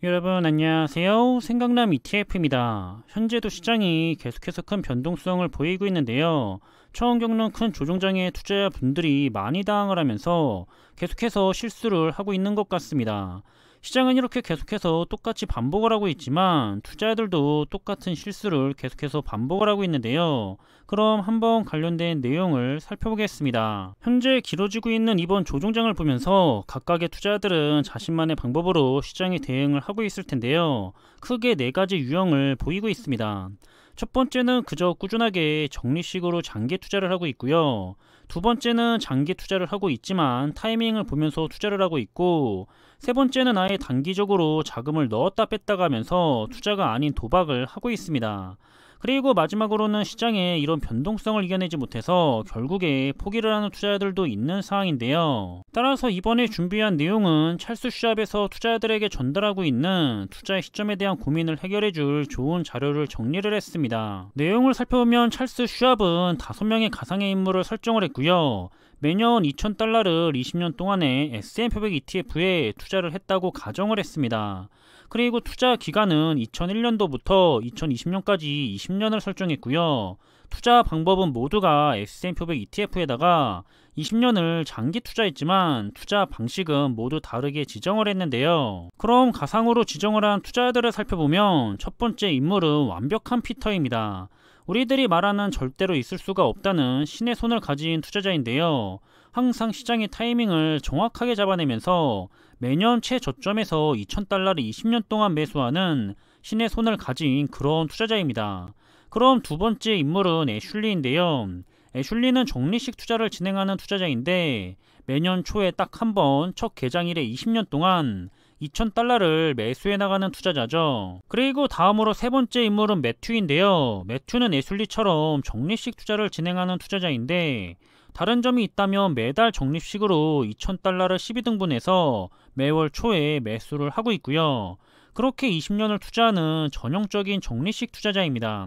여러분 안녕하세요. 생강남 ETF입니다. 현재도 시장이 계속해서 큰 변동성을 보이고 있는데요. 처음 겪는 큰 조정장에 투자자분들이 많이 당황을 하면서 계속해서 실수를 하고 있는 것 같습니다. 시장은 이렇게 계속해서 똑같이 반복을 하고 있지만 투자자들도 똑같은 실수를 계속해서 반복을 하고 있는데요. 그럼 한번 관련된 내용을 살펴보겠습니다. 현재 길어지고 있는 이번 조정장을 보면서 각각의 투자자들은 자신만의 방법으로 시장에 대응을 하고 있을 텐데요. 크게 네 가지 유형을 보이고 있습니다. 첫 번째는 그저 꾸준하게 적립식으로 장기 투자를 하고 있고요. 두 번째는 장기 투자를 하고 있지만 타이밍을 보면서 투자를 하고 있고, 세 번째는 아예 단기적으로 자금을 넣었다 뺐다가 하면서 투자가 아닌 도박을 하고 있습니다. 그리고 마지막으로는 시장에 이런 변동성을 이겨내지 못해서 결국에 포기를 하는 투자자들도 있는 상황인데요. 따라서 이번에 준비한 내용은 찰스 슈왑에서 투자자들에게 전달하고 있는 투자의 시점에 대한 고민을 해결해줄 좋은 자료를 정리를 했습니다. 내용을 살펴보면 찰스 슈왑은 5명의 가상의 인물을 설정을 했고요. 매년 2,000달러를 20년 동안에 S&P 500 ETF에 투자를 했다고 가정을 했습니다. 그리고 투자 기간은 2001년도부터 2020년까지 20년을 설정했고요. 투자 방법은 모두가 S&P 500 ETF에다가 20년을 장기 투자했지만 투자 방식은 모두 다르게 지정을 했는데요. 그럼 가상으로 지정을 한 투자자들을 살펴보면 첫 번째 인물은 완벽한 피터입니다. 우리들이 말하는 절대로 있을 수가 없다는 신의 손을 가진 투자자인데요. 항상 시장의 타이밍을 정확하게 잡아내면서 매년 최저점에서 2,000달러를 20년 동안 매수하는 신의 손을 가진 그런 투자자입니다. 그럼 두 번째 인물은 애슐리인데요. 애슐리는 적립식 투자를 진행하는 투자자인데 매년 초에 딱 한 번 첫 개장 이래 20년 동안 2,000달러를 매수해 나가는 투자자죠. 그리고 다음으로 세 번째 인물은 매튜인데요. 매튜는 애슐리처럼 적립식 투자를 진행하는 투자자인데 다른 점이 있다면 매달 적립식으로 2,000달러를 12등분해서 매월 초에 매수를 하고 있고요. 그렇게 20년을 투자하는 전형적인 적립식 투자자입니다.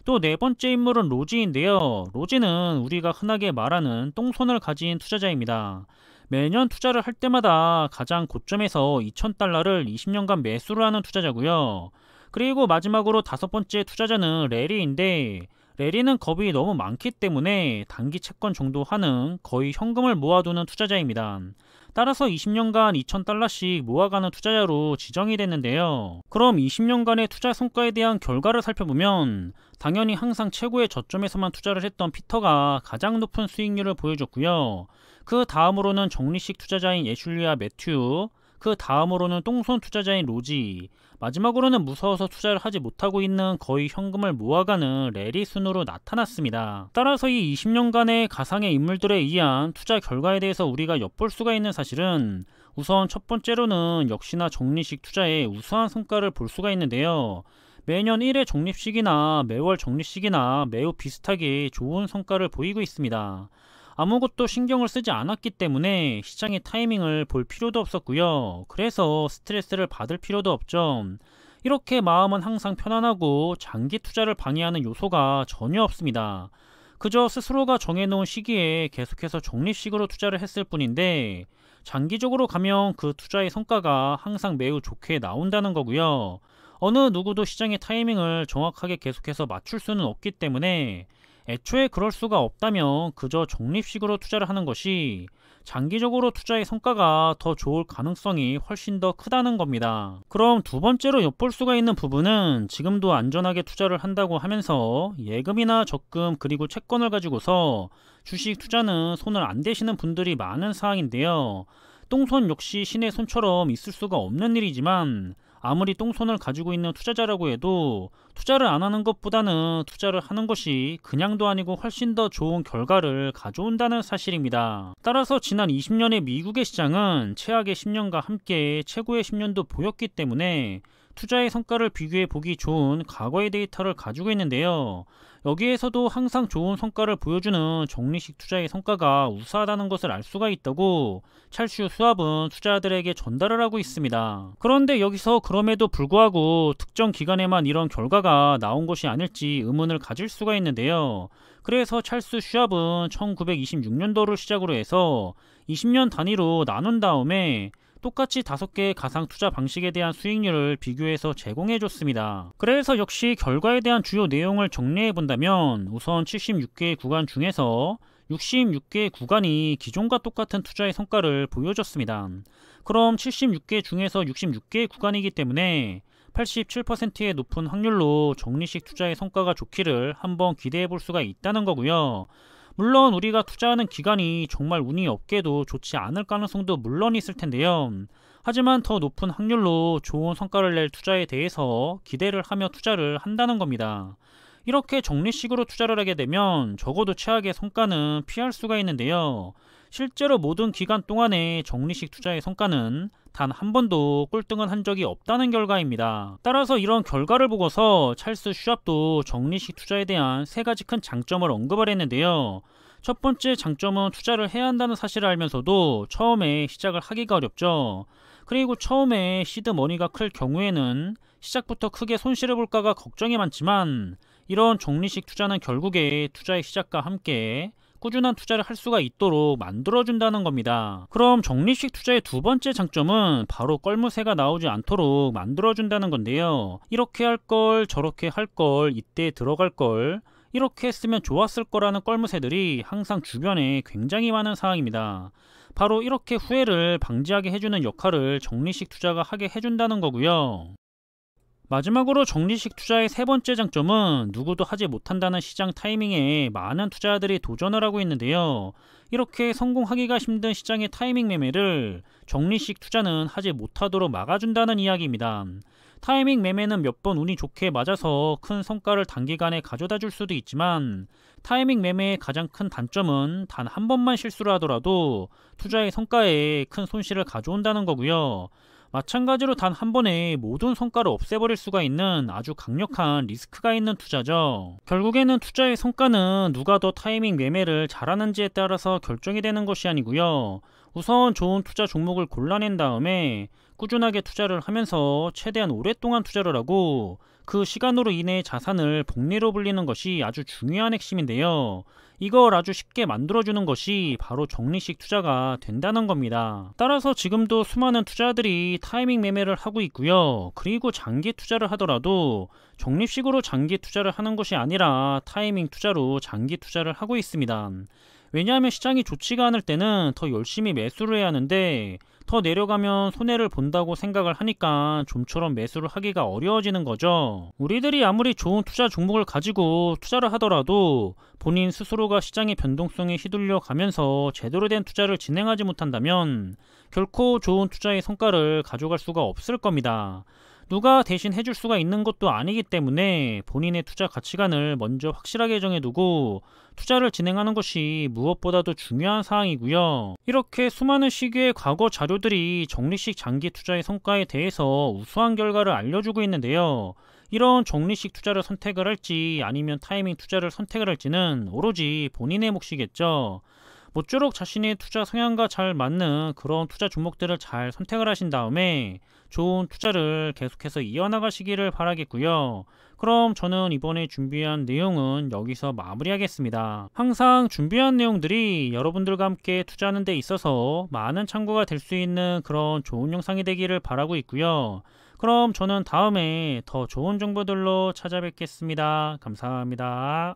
또 네 번째 인물은 로지인데요. 로지는 우리가 흔하게 말하는 똥손을 가진 투자자입니다. 매년 투자를 할 때마다 가장 고점에서 2,000달러를 20년간 매수를 하는 투자자고요. 그리고 마지막으로 다섯 번째 투자자는 레리인데 레리는 겁이 너무 많기 때문에 단기 채권 정도 하는 거의 현금을 모아두는 투자자입니다. 따라서 20년간 2,000달러씩 모아가는 투자자로 지정이 됐는데요. 그럼 20년간의 투자 성과에 대한 결과를 살펴보면 당연히 항상 최고의 저점에서만 투자를 했던 피터가 가장 높은 수익률을 보여줬고요. 그 다음으로는 적립식 투자자인 애슐리와 매튜, 그 다음으로는 똥손 투자자인 로지, 마지막으로는 무서워서 투자를 하지 못하고 있는 거의 현금을 모아가는 레리 순으로 나타났습니다. 따라서 이 20년간의 가상의 인물들에 의한 투자 결과에 대해서 우리가 엿볼 수가 있는 사실은 우선 첫 번째로는 역시나 적립식 투자의 우수한 성과를 볼 수가 있는데요. 매년 1회 적립식이나 매월 적립식이나 매우 비슷하게 좋은 성과를 보이고 있습니다. 아무것도 신경을 쓰지 않았기 때문에 시장의 타이밍을 볼 필요도 없었고요. 그래서 스트레스를 받을 필요도 없죠. 이렇게 마음은 항상 편안하고 장기 투자를 방해하는 요소가 전혀 없습니다. 그저 스스로가 정해놓은 시기에 계속해서 적립식으로 투자를 했을 뿐인데 장기적으로 가면 그 투자의 성과가 항상 매우 좋게 나온다는 거고요. 어느 누구도 시장의 타이밍을 정확하게 계속해서 맞출 수는 없기 때문에 애초에 그럴 수가 없다면 그저 적립식으로 투자를 하는 것이 장기적으로 투자의 성과가 더 좋을 가능성이 훨씬 더 크다는 겁니다. 그럼 두 번째로 엿볼 수가 있는 부분은 지금도 안전하게 투자를 한다고 하면서 예금이나 적금 그리고 채권을 가지고서 주식 투자는 손을 안 대시는 분들이 많은 상황인데요. 똥손 역시 신의 손처럼 있을 수가 없는 일이지만 아무리 똥손을 가지고 있는 투자자라고 해도 투자를 안 하는 것보다는 투자를 하는 것이 그냥도 아니고 훨씬 더 좋은 결과를 가져온다는 사실입니다. 따라서 지난 20년의 미국의 시장은 최악의 10년과 함께 최고의 10년도 보였기 때문에 투자의 성과를 비교해 보기 좋은 과거의 데이터를 가지고 있는데요. 여기에서도 항상 좋은 성과를 보여주는 적립식 투자의 성과가 우수하다는 것을 알 수가 있다고 찰스 슈왑은 투자자들에게 전달을 하고 있습니다. 그런데 여기서 그럼에도 불구하고 특정 기간에만 이런 결과가 나온 것이 아닐지 의문을 가질 수가 있는데요. 그래서 찰스 슈왑은 1926년도를 시작으로 해서 20년 단위로 나눈 다음에 똑같이 5개의 가상 투자 방식에 대한 수익률을 비교해서 제공해 줬습니다. 그래서 역시 결과에 대한 주요 내용을 정리해 본다면 우선 76개의 구간 중에서 66개의 구간이 기존과 똑같은 투자의 성과를 보여줬습니다. 그럼 76개 중에서 66개의 구간이기 때문에 87%의 높은 확률로 적리식 투자의 성과가 좋기를 한번 기대해 볼 수가 있다는 거고요. 물론 우리가 투자하는 기간이 정말 운이 없게도 좋지 않을 가능성도 물론 있을 텐데요. 하지만 더 높은 확률로 좋은 성과를 낼 투자에 대해서 기대를 하며 투자를 한다는 겁니다. 이렇게 적리식으로 투자를 하게 되면 적어도 최악의 성과는 피할 수가 있는데요. 실제로 모든 기간 동안의 적리식 투자의 성과는 단 한 번도 꼴등을 한 적이 없다는 결과입니다. 따라서 이런 결과를 보고서 찰스 슈왑도 적리식 투자에 대한 3가지 큰 장점을 언급을 했는데요. 첫 번째 장점은 투자를 해야 한다는 사실을 알면서도 처음에 시작을 하기가 어렵죠. 그리고 처음에 시드 머니가 클 경우에는 시작부터 크게 손실을 볼까가 걱정이 많지만 이런 적리식 투자는 결국에 투자의 시작과 함께 꾸준한 투자를 할 수가 있도록 만들어준다는 겁니다. 그럼 적리식 투자의 두 번째 장점은 바로 껄무새가 나오지 않도록 만들어준다는 건데요. 이렇게 할 걸, 저렇게 할 걸, 이때 들어갈 걸, 이렇게 했으면 좋았을 거라는 껄무새들이 항상 주변에 굉장히 많은 상황입니다. 바로 이렇게 후회를 방지하게 해주는 역할을 적리식 투자가 하게 해준다는 거고요. 마지막으로 적리식 투자의 3번째 장점은 누구도 하지 못한다는 시장 타이밍에 많은 투자자들이 도전을 하고 있는데요. 이렇게 성공하기가 힘든 시장의 타이밍 매매를 적리식 투자는 하지 못하도록 막아준다는 이야기입니다. 타이밍 매매는 몇 번 운이 좋게 맞아서 큰 성과를 단기간에 가져다 줄 수도 있지만 타이밍 매매의 가장 큰 단점은 단 한 번만 실수를 하더라도 투자의 성과에 큰 손실을 가져온다는 거고요. 마찬가지로 단 한 번에 모든 성과를 없애버릴 수가 있는 아주 강력한 리스크가 있는 투자죠. 결국에는 투자의 성과는 누가 더 타이밍 매매를 잘하는지에 따라서 결정이 되는 것이 아니고요. 우선 좋은 투자 종목을 골라낸 다음에 꾸준하게 투자를 하면서 최대한 오랫동안 투자를 하고 그 시간으로 인해 자산을 복리로 불리는 것이 아주 중요한 핵심인데요. 이걸 아주 쉽게 만들어주는 것이 바로 적리식 투자가 된다는 겁니다. 따라서 지금도 수많은 투자들이 타이밍 매매를 하고 있고요. 그리고 장기 투자를 하더라도 적립식으로 장기 투자를 하는 것이 아니라 타이밍 투자로 장기 투자를 하고 있습니다. 왜냐하면 시장이 좋지가 않을 때는 더 열심히 매수를 해야 하는데 더 내려가면 손해를 본다고 생각을 하니까 좀처럼 매수를 하기가 어려워지는 거죠. 우리들이 아무리 좋은 투자 종목을 가지고 투자를 하더라도 본인 스스로가 시장의 변동성에 휘둘려 가면서 제대로 된 투자를 진행하지 못한다면 결코 좋은 투자의 성과를 가져갈 수가 없을 겁니다. 누가 대신 해줄 수가 있는 것도 아니기 때문에 본인의 투자 가치관을 먼저 확실하게 정해두고 투자를 진행하는 것이 무엇보다도 중요한 사항이고요. 이렇게 수많은 시기의 과거 자료들이 적리식 장기 투자의 성과에 대해서 우수한 결과를 알려주고 있는데요. 이런 적리식 투자를 선택을 할지 아니면 타이밍 투자를 선택을 할지는 오로지 본인의 몫이겠죠. 모쪼록 자신의 투자 성향과 잘 맞는 그런 투자 종목들을 잘 선택을 하신 다음에 좋은 투자를 계속해서 이어나가시기를 바라겠고요. 그럼 저는 이번에 준비한 내용은 여기서 마무리하겠습니다. 항상 준비한 내용들이 여러분들과 함께 투자하는 데 있어서 많은 참고가 될 수 있는 그런 좋은 영상이 되기를 바라고 있고요. 그럼 저는 다음에 더 좋은 정보들로 찾아뵙겠습니다. 감사합니다.